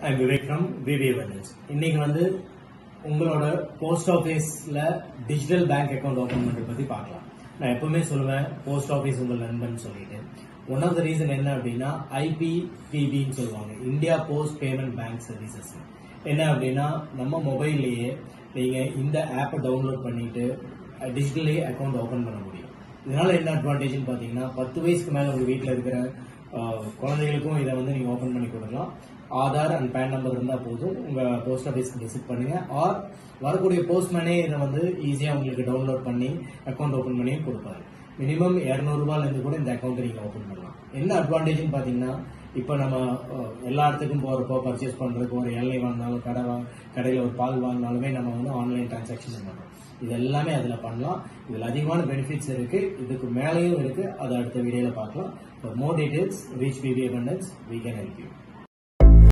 I'm Vivek from VVA Wellness. இன்னைக்கு வந்து உங்களோட போஸ்ட் ஆஃபீஸில் டிஜிட்டல் பேங்க் அக்கௌண்ட் ஓப்பன் பண்ணுறது பற்றி பார்க்கலாம். நான் எப்பவுமே சொல்லுவேன் போஸ்ட் ஆஃபீஸ் உங்கள் நண்பன் சொல்லிட்டு. ஒன் ஆஃப் த ரீசன் என்ன அப்படின்னா IPPBன்னு சொல்லுவாங்க, India post payment bank services. என்ன அப்படின்னா நம்ம மொபைல்லையே நீங்கள் இந்த ஆப்பை டவுன்லோட் பண்ணிட்டு டிஜிட்டலே அக்கௌண்ட் ஓப்பன் பண்ண முடியும். இதனால என்ன அட்வான்டேஜ்னு பார்த்தீங்கன்னா 10 வயசுக்கு மேலே உங்கள் வீட்டில் இருக்கிற குழந்தைகளுக்கும் இதை வந்து நீங்கள் ஓப்பன் பண்ணி கொடுக்கலாம். ஆதார் அண்ட் பேன் நம்பர் இருந்தால் போதும், உங்கள் போஸ்ட் ஆஃபீஸ்க்கு விசிட் பண்ணுங்கள். ஆர் வரக்கூடிய போஸ்ட்மேனே இதை வந்து ஈஸியாக உங்களுக்கு டவுன்லோட் பண்ணி அக்கௌண்ட் ஓப்பன் பண்ணி கொடுப்பாரு. மினிமம் 200 ரூபாயிலேருந்து கூட இந்த அக்கௌண்ட்டை நீங்கள் ஓப்பன் பண்ணலாம். என்ன அட்வான்டேஜ்னு பார்த்தீங்கன்னா, இப்போ நம்ம எல்லா இடத்துக்கும் போகிறப்போ பர்ச்சேஸ் பண்ணுறதுக்கு ஒரு எண்ணெய் வாங்கினாலும் கடையில் ஒரு பால் வாங்கினாலுமே நம்ம வந்து ஆன்லைன் டிரான்சாக்ஷன் பண்ணுறோம். இது எல்லாமே அதில் பண்ணலாம். இதில் அதிகமான பெனிஃபிட்ஸ் இருக்குது, இதுக்கு மேலேயும் இருக்குது. அதை அடுத்த வீடியோவில் பார்க்கலாம். For more details, reach VVA Abundance. We can help you.